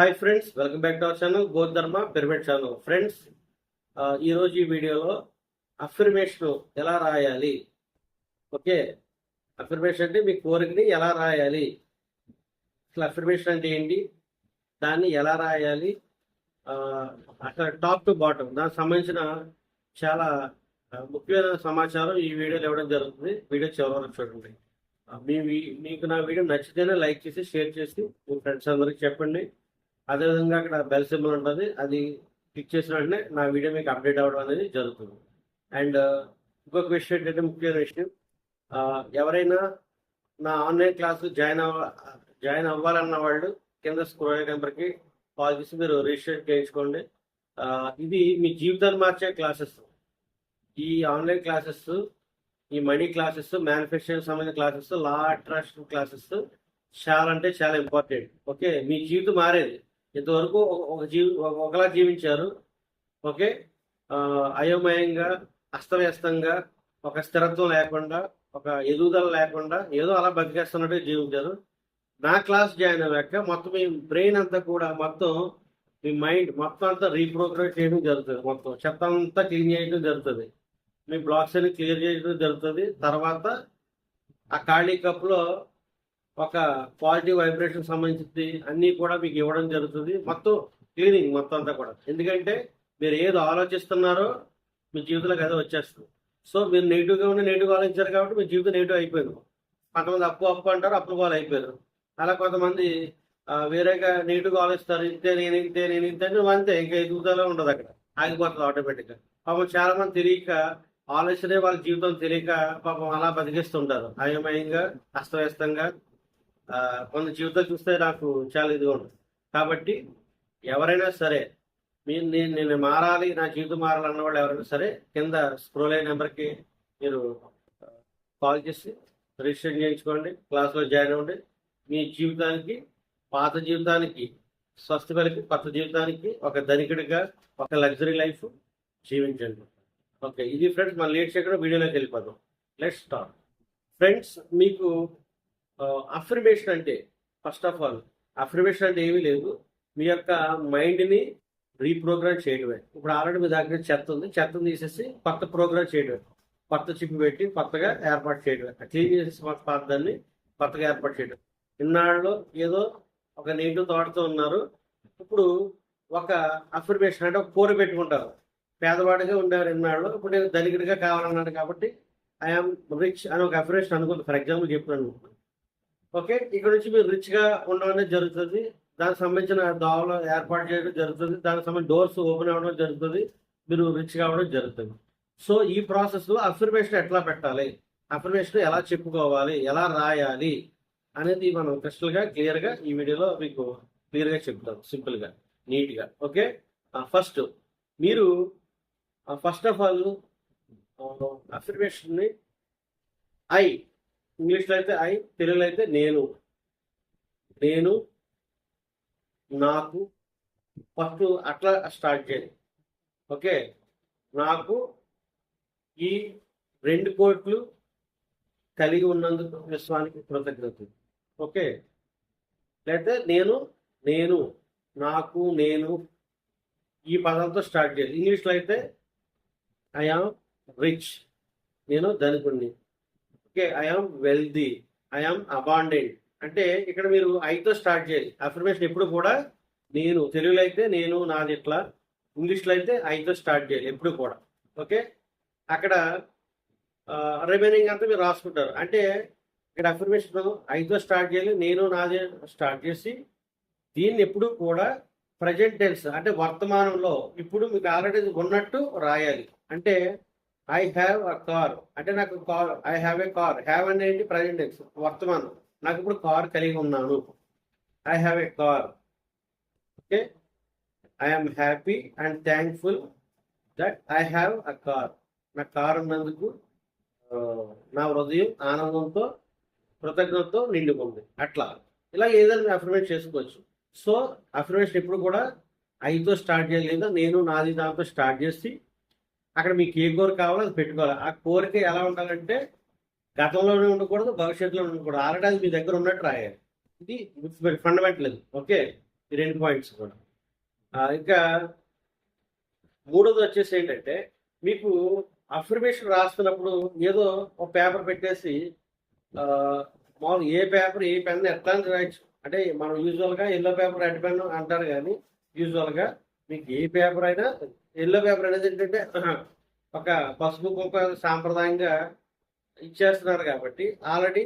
Hi friends, welcome back to our channel Godharma pyramid channel. Friends, ఈరోజు ఈ వీడియోలో affirmation ఎలా రాయాలి. ఓకే, అఫర్మేషన్ అంటే మీ కోరికని ఎలా రాయాలి, అసలు అఫర్మేషన్ అంటే ఏంటి, దాన్ని ఎలా రాయాలి, అక్కడ టాప్ టు బాటమ్ దానికి సంబంధించిన చాలా ముఖ్యమైన సమాచారం ఈ వీడియోలో ఇవ్వడం జరుగుతుంది. వీడియో చివరి వరకు చూడండి. మీకు నా వీడియో నచ్చితేనే లైక్ చేసి షేర్ చేసి మీ ఫ్రెండ్స్ అందరికి చెప్పండి. అదేవిధంగా అక్కడ బెల్ సింబల్ ఉంటుంది, అది క్లిక్ చేసిన వెంటనే నా వీడియో మీకు అప్డేట్ అవ్వడం అనేది జరుగుతుంది. అండ్ ఇంకొక విషయం ఏంటంటే, ముఖ్యమైన విషయం, ఎవరైనా నా ఆన్లైన్ క్లాసు జాయిన్ అవ్వాలన్న వాళ్ళు కింద స్క్రోల్ నెంబర్కి కాల్ చేసి మీరు రిజిస్టర్ చేయించుకోండి. ఇది మీ జీవితాన్ని మార్చే క్లాసెస్. ఈ ఆన్లైన్ క్లాసెస్, ఈ మనీ క్లాసెస్, మేనిఫెస్టేషన్ సంబంధించిన క్లాసెస్, లా అట్రాక్షన్ క్లాసెస్ చాలా అంటే చాలా ఇంపార్టెంట్. ఓకే, మీ జీవితం మారేది. ఇంతవరకు ఒకలా జీవించారు. ఓకే, అయోమయంగా, అస్తవ్యస్తంగా, ఒక స్థిరత్వం లేకుండా, ఒక ఎదుగుదల లేకుండా ఏదో అలా బతికేస్తున్నట్టు జీవించారు. నా క్లాస్ జాయిన్ అయ్యాక మొత్తం మీ బ్రెయిన్ అంతా కూడా, మొత్తం మీ మైండ్ మొత్తం అంతా రీప్రోగ్రామ్ చేయడం జరుగుతుంది. మొత్తం చెత్త అంతా క్లీన్ చేయడం జరుగుతుంది. మీ బ్లాక్స్ అన్ని క్లియర్ చేయడం జరుగుతుంది. తర్వాత ఆ ఖాళీ కప్లో ఒక పాజిటివ్ వైబ్రేషన్ సంబంధించి అన్నీ కూడా మీకు ఇవ్వడం జరుగుతుంది. మొత్తం క్లీనింగ్ మొత్తం అంతా కూడా. ఎందుకంటే మీరు ఏది ఆలోచిస్తున్నారో మీ జీవితంలోకి అదే వచ్చేస్తుంది. సో మీరు నెగిటివ్గా ఉండి నెగిటివ్ ఆలోచించారు కాబట్టి మీ జీవితం నెగిటివ్ అయిపోయింది. కొంతమంది అప్పు అంటారు, అప్పుల పాలు అయిపోయారు. అలా కొంతమంది వేరేగా నెగిటివ్గా ఆలోచిస్తారు. ఇంతే నేను అంతే, ఇంకా ఎదుగుదల ఉండదు, అక్కడ ఆగిపోతుంది ఆటోమేటిక్గా. పాపం చాలా మంది తెలియక, ఆలోచనే వాళ్ళ జీవితం తెలియక పాపం అలా బతికిస్తుంటారు అయోమయంగా, అస్తవ్యస్తంగా. కొంత జీవితం చూస్తే నాకు చాలా ఇదిగా ఉంటుంది. కాబట్టి ఎవరైనా సరే నేను మారాలి, నా జీవితం మారాలన్న వాళ్ళు ఎవరైనా సరే కింద స్క్రోల్ అయిన నెంబర్కి మీరు కాల్ చేసి రిజిస్టర్ చేయించుకోండి, క్లాస్లో జాయిన్ అవ్వండి. మీ జీవితానికి, పాత జీవితానికి స్వస్తి పలికి కొత్త జీవితానికి ఒక ధనికుడిగా, ఒక లగ్జరీ లైఫ్ జీవించండి. ఓకే, ఇది ఫ్రెండ్స్, మనం లేట్ చేయకుండా వీడియోలోకి వెళ్ళిపోదాం. Let's start. ఫ్రెండ్స్, మీకు అఫర్మేషన్ అంటే, ఫస్ట్ ఆఫ్ ఆల్ అఫర్మేషన్ అంటే ఏమీ లేదు, మీ యొక్క మైండ్ని రీప్రోగ్రామ్ చేయడమే. ఇప్పుడు ఆల్రెడీ మీ దగ్గర చెత్తను తీసేసి కొత్త ప్రోగ్రామ్ చేయడమే. కొత్త చిప్ పెట్టి కొత్తగా ఏర్పాటు చేయడమే. క్లీన్ చేసేసి దాన్ని కొత్తగా ఏర్పాటు చేయడం. ఇన్నాళ్ళు ఏదో ఒక నెగిటివ్ థాట్తో ఉన్నారు. ఇప్పుడు ఒక అఫర్మేషన్ అంటే ఒక కోరి పెట్టుకుంటారు. పేదవాడిగా ఉండేవారు ఇన్నాళ్ళు, ఇప్పుడు నేను ధనికుడిగా కావాలన్నాడు కాబట్టి ఐఆమ్ రిచ్ అని ఒక అఫర్మేషన్ అనుకుంది. ఫర్ ఎగ్జాంపుల్ చెప్తున్నాను. ఓకే, ఇక్కడ నుంచి మీరు రిచ్గా ఉండడం అనేది జరుగుతుంది. దానికి సంబంధించిన దావలు ఏర్పాటు చేయడం జరుగుతుంది. దానికి సంబంధించిన డోర్స్ ఓపెన్ అవ్వడం జరుగుతుంది. మీరు రిచ్ కావడం జరుగుతుంది. సో ఈ ప్రాసెస్లో అఫర్మేషన్ ఎట్లా పెట్టాలి, అఫర్మేషన్ ఎలా చెప్పుకోవాలి, ఎలా రాయాలి అనేది మనం క్రిస్టల్గా క్లియర్గా ఈ వీడియోలో మీకు క్లియర్గా చెప్తాను, సింపుల్గా, నీట్గా. ఓకే, ఫస్ట్ మీరు ఫస్ట్ ఆఫ్ ఆల్ అఫర్మేషన్ని ఇంగ్లీష్లో అయితే తెలుగులో అయితే నేను నాకు ఫస్ట్ అట్లా స్టార్ట్ చేయాలి. ఓకే, నాకు ఈ 2 కోట్లు కలిగి ఉన్నందుకు విశ్వానికి కృతజ్ఞతలు. ఓకే, లేకపోతే నేను నాకు ఈ పదంతో స్టార్ట్ చేయాలి. ఇంగ్లీష్లో అయితే ఐ ఆమ్ రిచ్, నేను ధనికుడిని. Okay, I am wealthy, I am abundant. అంటే ఇక్కడ మీరు ఐతో స్టార్ట్ చేయాలి. అఫర్మేషన్ ఎప్పుడు కూడా తెలుగులో అయితే నాది ఇట్లా, ఇంగ్లీష్లో అయితే ఐతో స్టార్ట్ చేయాలి ఎప్పుడు కూడా. ఓకే, అక్కడ రిమైనింగ్ అంతా మీరు రాసుకుంటారు. అంటే ఇక్కడ అఫర్మేషన్ ఐతో స్టార్ట్ చేయాలి, నాది స్టార్ట్ చేసి దీన్ని ఎప్పుడు కూడా ప్రజెంట్ టెన్స్ అంటే వర్తమానంలో ఇప్పుడు మీకు ఆల్రెడీ ఉన్నట్టు రాయాలి. అంటే ఐ హ్యావ్ అ కార్ అంటే నాకు car, I have a car. Have అనేది ప్రజెంట్ టెన్స్, వర్తమానం. నాకు ఇప్పుడు కార్ కలిగి ఉన్నాను, I have a car. Okay, I'm happy and thankful that I have a car. నాకు కార్ ఉన్నందుకు నా హృదయం ఆనందంతో, కృతజ్ఞతతో నిండుకుంది. అట్లా ఇలా ఏదైనా అఫర్మేషన్ చేసుకోవచ్చు. సో అఫర్మేషన్ ఎప్పుడు కూడా ఐతో స్టార్ట్ చేయలేదు, నాది దాంతో స్టార్ట్ చేసి అక్కడ మీకు ఏ కోరిక కావాలో అది పెట్టుకోవాలి. ఆ కోరిక ఎలా ఉండాలంటే గతంలోనే ఉండకూడదు, భవిష్యత్తులో ఉండకూడదు. ఆల్రెడీ అది మీ దగ్గర ఉన్నట్టు రాయాలి. ఇది ఫండమెంటల్. ఓకే, ఈ 2 పాయింట్స్ కూడా. ఇంకా మూడోది వచ్చేసి ఏంటంటే, మీకు అఫర్మేషన్ రాస్తున్నప్పుడు ఏదో ఒక పేపర్ పెట్టేసి మామూలుగా ఏ పేపర్ ఏ పెన్ ఎట్లా అని రాయొచ్చు. అంటే మనం యూజువల్గా ఎల్లో పేపర్ రెడ్ పెన్ అంటారు, కానీ యూజువల్గా మీకు ఏ పేపర్ అయినా ఎల్లో పేపర్ అనేది ఏంటంటే ఒక పసుపు కుంకుమ సాంప్రదాయంగా ఇచ్చేస్తున్నారు కాబట్టి ఆల్రెడీ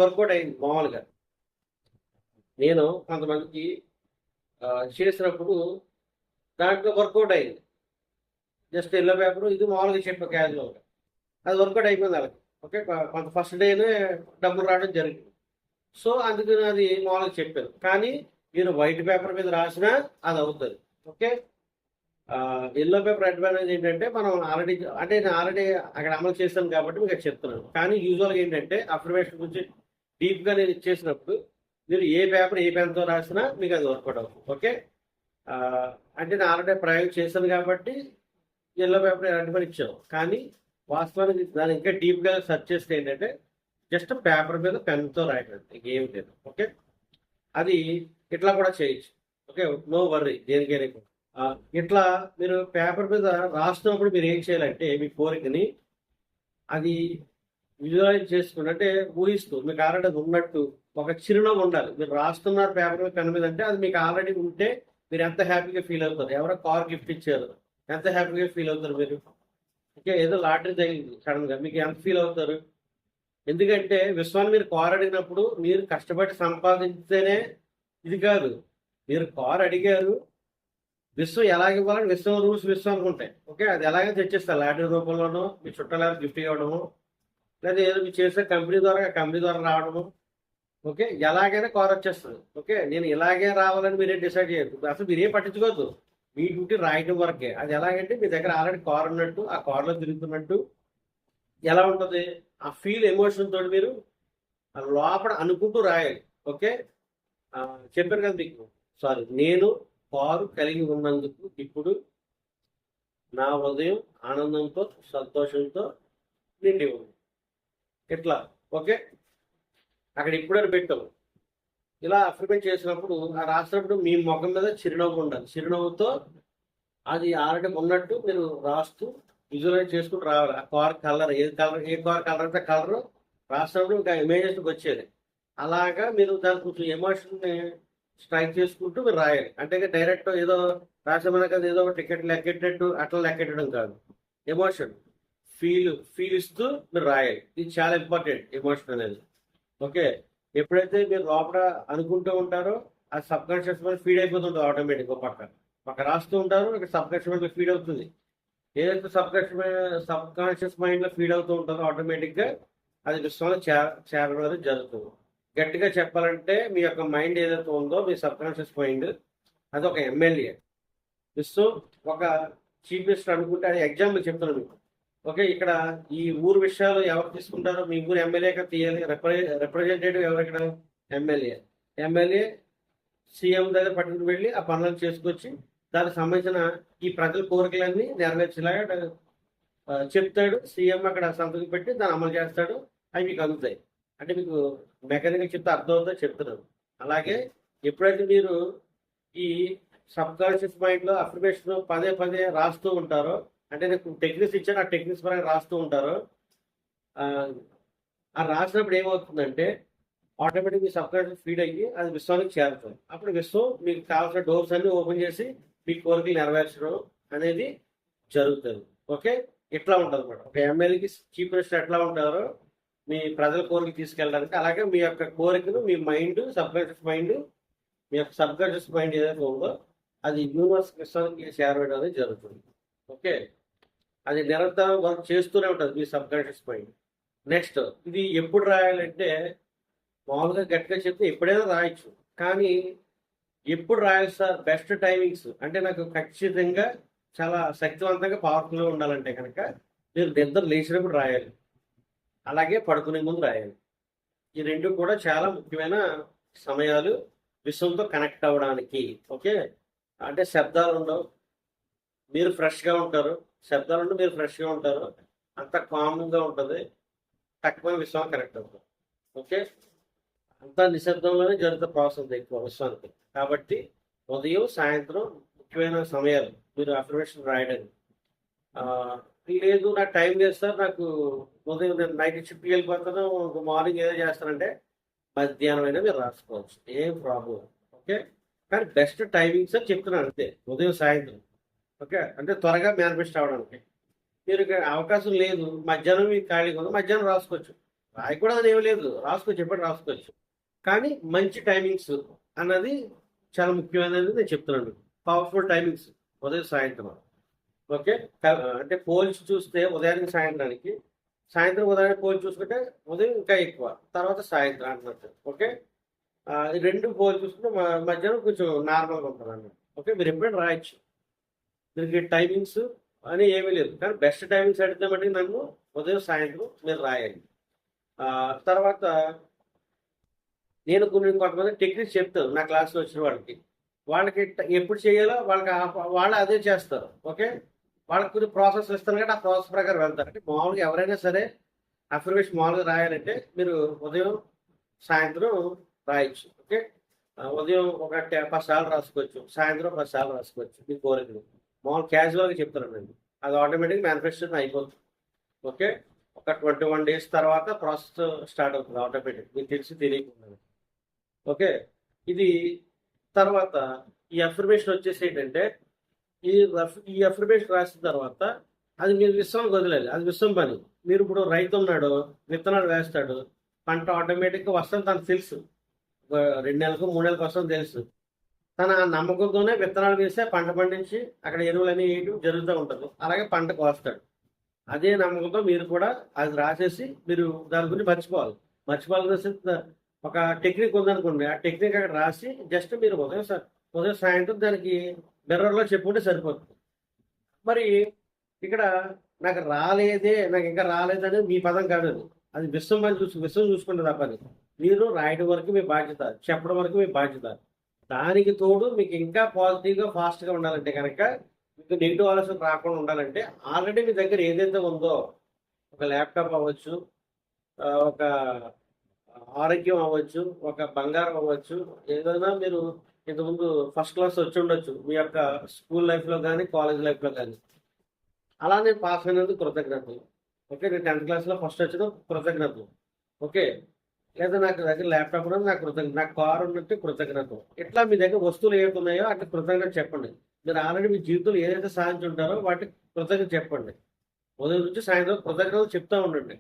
వర్కౌట్ అయింది. మామూలుగా నేను కొంతమందికి చేసినప్పుడు దాంట్లో వర్కౌట్ అయింది. జస్ట్ ఎల్లో పేపర్ ఇది మామూలుగా చెప్పే క్యాజువల్గా అది వర్కౌట్ అయిపోయింది వాళ్ళకి. ఓకే, కొంత ఫస్ట్ డేనే డబ్బులు రావడం జరిగింది. సో అందుకని అది మామూలుగా చెప్పాను. కానీ మీరు వైట్ పేపర్ మీద రాసినా అది అవుతుంది. Okay, yellow paper red pen అనేది ఏంటంటే మనం ఆల్రెడీ అంటే నేను ఆల్రెడీ అక్కడ అమలు చేశాను కాబట్టి మీకు అది చెప్తున్నాను. కానీ యూజువల్గా ఏంటంటే అఫర్మేషన్ గురించి డీప్గా నేను ఇచ్చేసినప్పుడు మీరు ఏ పేపర్ ఏ పెన్తో రాసినా మీకు అది వర్కౌట్ అవుతుంది. ఓకే, అంటే నేను ఆల్రెడీ ప్రయోగం చేశాను కాబట్టి ఎల్లో పేపర్ రెడ్ పెన్ ఇచ్చాను. కానీ వాస్తవానికి దాన్ని ఇంకా డీప్గా సెర్చ్ చేస్తే ఏంటంటే జస్ట్ పేపర్ మీద పెన్తో రాయడం, ఇంకేం లేదు. ఓకే, అది ఇట్లా కూడా చేయొచ్చు. ఓకే, నో వర్రీ దేనికైనా. ఇట్లా మీరు పేపర్ మీద రాస్తున్నప్పుడు మీరు ఏం చేయాలంటే మీ కోరికని అది విజువలైజ్ చేసుకుని, అంటే ఊహిస్తూ మీకు ఆల్రెడీ ఉన్నట్టు ఒక చిరునవ్వు ఉండాలి. మీరు రాస్తున్నారు పేపర్ మీద పెన్ మీద అంటే అది మీకు ఆల్రెడీ ఉంటే మీరు ఎంత హ్యాపీగా ఫీల్ అవుతారు. ఎవరో కార్ గిఫ్ట్ ఇచ్చారు, ఎంత హ్యాపీగా ఫీల్ అవుతారు మీరు. ఓకే, ఏదో లాటరీ తగిలింది సడన్ గా, మీకు ఎంత ఫీల్ అవుతారు. ఎందుకంటే విశ్వాన్ని మీరు కార్ అడిగినప్పుడు మీరు కష్టపడి సంపాదించితేనే ఇది కాదు, మీరు కార్ అడిగారు, విశ్వం ఎలాగ ఇవ్వాలని విశ్వం రూల్స్ విశ్వానికి ఉంటాయి. ఓకే, అది ఎలాగైనా తెచ్చేస్తారు లాటరీ రూపంలోనో మీ చుట్టాలు గిఫ్ట్ ఇవ్వడము, లేదా ఏదో మీరు చేసే కంపెనీ ద్వారా రావడము. ఓకే, ఎలాగైనా కార్ వచ్చేస్తుంది. ఓకే, నేను ఇలాగే రావాలని మీరే డిసైడ్ చేయరు, అసలు మీరేం పట్టించుకోవద్దు. మీ డ్యూటీ రాయడం వరకే. అది ఎలాగంటే మీ దగ్గర ఆల్రెడీ కార్ ఉన్నట్టు, ఆ కార్లో తిరుగుతున్నట్టు ఎలా ఉంటుంది ఆ ఫీల్, ఎమోషన్ తోటి మీరు లోపల అనుకుంటూ రాయాలి. ఓకే, చెప్పాను కదా మీకు, సారీ, నేను కారు కలిగి ఉన్నందుకు ఇప్పుడు నా హృదయం ఆనందంతో సంతోషంతో నిండి ఉంది. ఇట్లా. ఓకే, అక్కడ ఇప్పుడని పెట్టాము. ఇలా అఫర్మేట్ చేసినప్పుడు ఆ రాసినప్పుడు మీ ముఖం మీద చిరునవ్వు ఉండాలి. చిరునవ్వుతో అది ఆల్రెడీ ఉన్నట్టు మీరు రాస్తూ విజువలైజ్ చేసుకుంటూ రావాలి. ఆ కార్ కలర్ ఏ కార్ కలర్ అంటే కలర్ రాసినప్పుడు ఇంకా ఇమేజెస్కి వచ్చేది. అలాగా మీరు దాని కొంచెం ఎమోషన్ని స్ట్రైక్ చేసుకుంటూ మీరు రాయాలి. అంటే డైరెక్ట్ ఏదో రాసామన్నా కదా ఏదో టికెట్ లెక్కెట్టినట్టు అట్లా లెక్కెట్టడం కాదు. ఎమోషన్ ఫీల్ ఇస్తూ మీరు రాయాలి. ఇది చాలా ఇంపార్టెంట్, ఎమోషన్ అనేది. ఓకే, ఎప్పుడైతే మీరు లోపల అనుకుంటూ ఉంటారో అది సబ్ కాన్షియస్ మైండ్ ఫీడ్ అయిపోతుంటుంది ఆటోమేటిక్. పక్క రాస్తూ ఉంటారు, ఇక్కడ సబ్ కాన్షియస్ మైండ్ ఫీడ్ అవుతుంది. ఏదైతే సబ్ కాన్షియస్ మైండ్ లో ఫీడ్ అవుతూ ఉంటుందో ఆటోమేటిక్ గా అది విశ్వంలో చేరడం అనేది జరుగుతుంది. గట్టిగా చెప్పాలంటే మీ యొక్క మైండ్ ఏదైతే ఉందో మీ సబ్ కాన్షియస్ మైండ్ అది ఒక ఎమ్మెల్యే. విశ్వం ఒక చీఫ్ మినిస్టర్ అనుకుంటే, అది ఎగ్జాంపుల్ చెప్తున్నాను మీకు. ఓకే, ఇక్కడ ఈ ఊరు విషయాలు ఎవరు తీసుకుంటారో మీ ఊరు ఎమ్మెల్యేగా తీయాలి. రిప్రజెంటేటివ్ ఎవరు ఇక్కడ? ఎమ్మెల్యే సీఎం దగ్గర పట్టుకుని వెళ్ళి ఆ పనులను చేసుకొచ్చి దానికి సంబంధించిన ఈ ప్రజల కోరికలన్నీ నెరవేర్చేలాగా చెప్తాడు. సీఎం అక్కడ సంతకం పెట్టి దాన్ని అమలు చేస్తాడు. అవి మీకు అందుతాయి. అంటే మీకు మెకానికల్ చెప్తే అర్థమవుతుందో చెప్తున్నాను. అలాగే ఎప్పుడైతే మీరు ఈ సబ్ కాన్షియస్ మైండ్లో అఫర్మేషన్ పదే రాస్తూ ఉంటారో, అంటే నాకు టెక్నిక్స్ ఇచ్చాను, ఆ టెక్నిక్స్ పరంగా రాస్తూ ఉంటారో, ఆ రాసినప్పుడు ఏమవుతుందంటే ఆటోమేటిక్ మీ సబ్ కాన్షియస్ ఫీడ్ అయ్యి అది విశ్వానికి చేరుతుంది. అప్పుడు విశ్వం మీకు కావాల్సిన డోర్స్ అన్ని ఓపెన్ చేసి మీ కోరికలు నెరవేర్చడం అనేది జరుగుతుంది. ఓకే, ఇట్లా ఉంటుంది అన్నమాట. ఒక ఎమ్మెల్యేకి చీఫ్ మినిస్టర్ ఎట్లా ఉంటారో మీ ప్రజల కోరికలు తీసుకెళ్ళడానికి, అలాగే మీ యొక్క కోరికను మీ మైండ్ సబ్ కాన్షియస్ మైండ్ మీ యొక్క సబ్ కాన్షియస్ మైండ్ ఏదైతే ఉందో అది యూనివర్స్ విశ్వానికి చేరవేయడం అనేది జరుగుతుంది. ఓకే, అది నిరంతరం వర్క్ చేస్తూనే ఉంటుంది మీ సబ్ కాన్షియస్ మైండ్. నెక్స్ట్, ఇది ఎప్పుడు రాయాలంటే మామూలుగా గట్టిగా చెప్తే ఎప్పుడైనా రాయొచ్చు, కానీ ఎప్పుడు రాయాలి సార్? బెస్ట్ టైమింగ్స్ అంటే నాకు ఖచ్చితంగా చాలా శక్తివంతంగా పవర్ఫుల్గా ఉండాలంటే కనుక మీరు నిద్ర లేచినప్పుడు రాయాలి, అలాగే పడుకునే ముందు రాయాలి. ఈ రెండు కూడా చాలా ముఖ్యమైన సమయాలు విశ్వంతో కనెక్ట్ అవ్వడానికి. ఓకే, అంటే శబ్దాలు ఉండవు, మీరు ఫ్రెష్గా ఉంటారు. శబ్దాలు ఉండి మీరు ఫ్రెష్గా ఉంటారు, అంత కామ్గా ఉంటుంది. తక్కువ విశ్వం కనెక్ట్ అవుతుంది. ఓకే, అంతా నిశ్శబ్దంలోనే జరుగుతున్న ప్రాసెస్ ఎక్కువ విశ్వానికి. కాబట్టి ఉదయం సాయంత్రం ముఖ్యమైన సమయాలు మీరు అఫర్మేషన్ రాయడానికి. ఆ, లేదు నాకు టైం లేదు సార్, నాకు ఉదయం నేను నైట్ షిఫ్ట్కి వెళ్ళిపోతాను, మార్నింగ్ ఏదో చేస్తానంటే మధ్యాహ్నం అయినా మీరు రాసుకోవచ్చు, ఏం ప్రాబ్లం. ఓకే, కానీ బెస్ట్ టైమింగ్స్ అని చెప్తున్నాను అంతే, ఉదయం సాయంత్రం. ఓకే, అంటే త్వరగా మేనిఫెస్ట్ అవ్వడానికి. మీరు అవకాశం లేదు, మధ్యాహ్నం మీకు ఖాళీగా ఉంది, మధ్యాహ్నం రాసుకోవచ్చు. రాయకూడదు ఏమీ లేదు, రాసుకోవచ్చు, ఎప్పుడు రాసుకోవచ్చు. కానీ మంచి టైమింగ్స్ అన్నది చాలా ముఖ్యమైనది నేను చెప్తున్నాను. పవర్ఫుల్ టైమింగ్స్ ఉదయం సాయంత్రం. ఓకే, అంటే పోల్చి చూస్తే ఉదయానికి సాయంత్రానికి, సాయంత్రం ఉదయానికి పోల్చి చూసుకుంటే ఉదయం ఇంకా ఎక్కువ, తర్వాత సాయంత్రం అంటున్నట్టు. ఓకే, ఈ రెండు పోల్చి చూసుకుంటే మధ్యాహ్నం కొంచెం నార్మల్గా ఉంటుంది అన్నమాట. ఓకే, మీరు ఎప్పుడైనా రాయొచ్చు, దీనికి టైమింగ్స్ అని ఏమీ లేదు. కానీ బెస్ట్ టైమింగ్స్ అడిగితే మటుకు నన్ను ఉదయం సాయంత్రం మీరు రాయాలి. తర్వాత నేను కొంతమంది టెక్నిక్స్ చెప్తాను నా క్లాస్లో వచ్చిన వాళ్ళకి. వాళ్ళకి ఎప్పుడు చేయాలో వాళ్ళకి వాళ్ళు అదే చేస్తారు. ఓకే, వాళ్ళకి కొన్ని ప్రాసెస్ ఇస్తాను కాబట్టి ఆ ప్రాసెస్ ప్రకారం వెళ్తారు. అంటే మామూలుగా ఎవరైనా సరే అఫర్మేషన్ మామూలుగా రాయాలంటే మీరు ఉదయం సాయంత్రం రాయొచ్చు. ఓకే, ఉదయం ఒక 10 సార్లు రాసుకోవచ్చు, సాయంత్రం 10 సార్లు రాసుకోవచ్చు. మీ కోరికలు మామూలు క్యాజువల్గా చెప్తానండి, అది ఆటోమేటిక్గా మేనిఫెస్టేషన్ అయిపోతుంది. ఓకే, ఒక 21 days తర్వాత ప్రాసెస్ స్టార్ట్ అవుతుంది ఆటోమేటిక్, మీకు తెలియకుండా. ఓకే, ఇది తర్వాత ఈ అఫర్మేషన్ వచ్చేసి ఏంటంటే, ఈ అఫర్మేషన్ రాసిన తర్వాత అది మీరు విశ్వానికి వదిలేదు, అది విశ్వం పని. మీరు ఇప్పుడు రైతు ఉన్నాడు, విత్తనాలు వేస్తాడు, పంట ఆటోమేటిక్గా వస్తుంది తనకు తెలుసు. 2 నెలలకు 3 నెలలకు వస్తుంది తెలుసు. తన నమ్మకంతోనే విత్తనాలు వేస్తే పంట పండించి అక్కడ ఎరువులన్నీ వేయడం జరుగుతూ ఉంటుంది. అలాగే పంటకు వస్తాడు. అదే నమ్మకంతో మీరు కూడా అది రాసేసి మీరు దాని గురించి మర్చిపోవాలి. ఒక టెక్నిక్ ఉందనుకోండి, ఆ టెక్నిక్ అక్కడ రాసి జస్ట్ మీరు ఉదయం సాయంత్రం దానికి మిర్రర్లో చెప్పుకుంటే సరిపోతుంది. మరి ఇక్కడ నాకు ఇంకా రాలేదని మీ పదం కాదు, అది విశ్వం చూసుకుంటే తప్పని. మీరు రాయడం వరకు మీ బాధ్యత, చెప్పడం వరకు మీ బాధ్యత. దానికి తోడు మీకు ఇంకా పాజిటివ్గా ఫాస్ట్గా ఉండాలంటే కనుక, మీకు నెగిటివ్ ఆలోచన రాకుండా ఉండాలంటే ఆల్రెడీ మీ దగ్గర ఏదైతే ఉందో, ఒక ల్యాప్టాప్ అవ్వచ్చు, ఒక ఆరోగ్యం అవ్వచ్చు, ఒక బంగారం అవ్వచ్చు, ఏదైనా మీరు ఇంతకుముందు ఫస్ట్ క్లాస్ వచ్చి ఉండొచ్చు మీ యొక్క స్కూల్ లైఫ్లో కానీ కాలేజ్ లైఫ్లో కానీ. అలా నేను పాస్ అయినందుకు కృతజ్ఞతలు. ఓకే, నేను 10th క్లాస్లో ఫస్ట్ వచ్చిన కృతజ్ఞతలు. ఓకే, లేదా నాకు దగ్గర ల్యాప్టాప్ ఉన్నది నాకు కృతజ్ఞత, నాకు కారు ఉన్నట్టు కృతజ్ఞత. ఇట్లా మీ దగ్గర వస్తువులు ఏవైతే ఉన్నాయో అట్లా కృతజ్ఞత చెప్పండి. మీరు ఆల్రెడీ మీ జీవితంలో ఏదైతే సాధించుంటారో వాటికి కృతజ్ఞత చెప్పండి. ఉదయం నుంచి సాయంత్రం కృతజ్ఞతలు చెప్తూ ఉండండి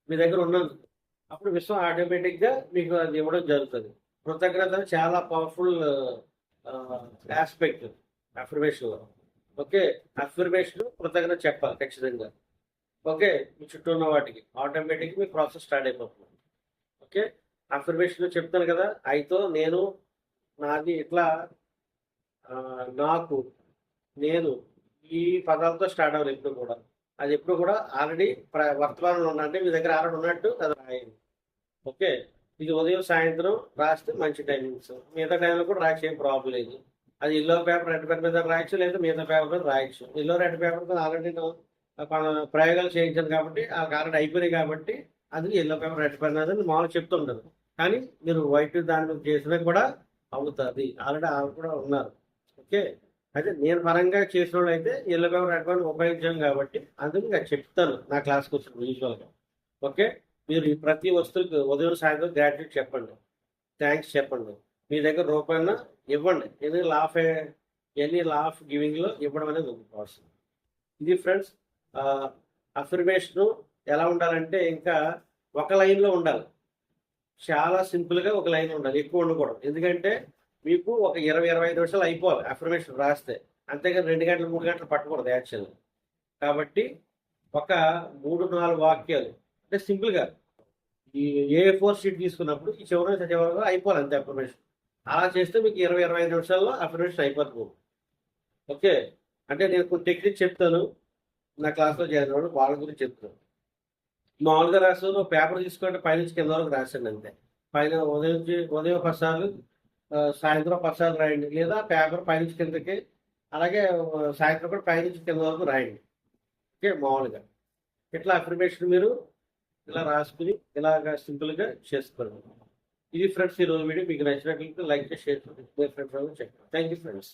మీ దగ్గర ఉన్నందుకు. అప్పుడు విశ్వం ఆటోమేటిక్గా మీకు అది ఇవ్వడం జరుగుతుంది. కృతజ్ఞత చాలా పవర్ఫుల్ ఆస్పెక్ట్ అఫర్మేషన్లో. ఓకే, అఫర్మేషన్ కృతజ్ఞత చెప్పాలి ఖచ్చితంగా. ఓకే, మీ చుట్టూ ఉన్న వాటికి ఆటోమేటిక్గా మీ ప్రాసెస్ స్టార్ట్ అయిపోతుంది. ఓకే, అఫర్మేషన్ చెప్తాను కదా, అయితే నేను, నాది, ఇట్లా, నాకు, నేను, ఈ పదాలతో స్టార్ట్ అవ్వాలి ఎప్పుడు కూడా. అది ఎప్పుడు కూడా ఆల్రెడీ వర్తమానంలో ఉన్నట్టే మీ దగ్గర ఆల్రెడీ ఉన్నట్టు అది రాయండి. ఓకే, ఇది ఉదయం సాయంత్రం రాస్తే మంచి టైమింగ్స్. మిగతా టైంలో కూడా రాయచ్చు, ఏం ప్రాబ్లం లేదు. అది ఎల్లో పేపర్ రెడ్ పేపర్ మీద రాయచ్చు, లేదా మిగతా పేపర్ మీద రాయచ్చు. ఎల్లో రెడ్ పేపర్ మీద ఆల్రెడీ ప్రయోగాలు చేయించాను కాబట్టి ఆల్రెడీ అయిపోయినాయి కాబట్టి అది ఎల్లో పేపర్ రెడ్ పేపర్ మీద మామూలుగా చెప్తుండదు. కానీ మీరు వైట్ దాని మీద చేసినా కూడా అవుతుంది, ఆల్రెడీ కూడా ఉన్నారు. ఓకే, అయితే నేను పరంగా చేసిన వాళ్ళు అయితే ఎల్లో పేపర్ రెడ్ పేపర్ ఉపయోగించాను కాబట్టి అందుకు ఇంకా చెప్తాను నా క్లాస్కి వచ్చిన యూజువల్గా. ఓకే, మీరు ప్రతి వస్తువుకి ఉదయం సాయంత్రం గ్రాట్యుయేట్ చెప్పండి, థ్యాంక్స్ చెప్పండి. మీ దగ్గర రూపాయన ఇవ్వండి. ఎనీ లా ఆఫ్ గివింగ్లో ఇవ్వడం అనేది ఒక ప్రాసెస్. ఇది ఫ్రెండ్స్, అఫర్మేషన్ ఎలా ఉండాలంటే ఇంకా ఒక లైన్లో ఉండాలి. చాలా సింపుల్గా ఒక లైన్ ఉండాలి, ఎక్కువ ఉండకూడదు. ఎందుకంటే మీకు ఒక 20-25 నిమిషాలు అయిపోవాలి అఫర్మేషన్ రాస్తే, అంతేగాని 2 గంటలు 3 గంటలు పట్టకూడదు యాక్చువల్గా. కాబట్టి ఒక 3-4 వాక్యాలు అంటే సింపుల్గా ఈ A4 షీట్ తీసుకున్నప్పుడు ఈ చివరిగా అయిపోవాలి అంతే అఫర్మేషన్. అలా చేస్తే మీకు 20-25 నిమిషాల్లో అఫర్మేషన్ అయిపోతుంది. ఓకే, అంటే నేను కొన్ని టెక్నిక్ చెప్తాను, నా క్లాస్లో చేరిన వాళ్ళు వాళ్ళ గురించి చెప్తాను. మామూలుగా రాస్తాను, పేపర్ తీసుకుంటే పైనుంచి కింద వరకు రాశాను అంతే. పైన ఉదయం 10 సార్లు, సాయంత్రం 10 సార్లు రాయండి, లేదా పేపర్ పైనుంచి కిందకి, అలాగే సాయంత్రం కూడా పైనుంచి కింద వరకు రాయండి. ఓకే, మామూలుగా ఇట్లా అఫర్మేషన్ మీరు ఇలా రాసుకుని ఇలాగా సింపుల్గా చేసుకోండి. ఇది ఫ్రెండ్స్ ఈరోజు వీడియో మీకు నచ్చినట్లయితే లైక్ చేసి షేర్ చేయండి ఫ్రెండ్స్. Thank you friends.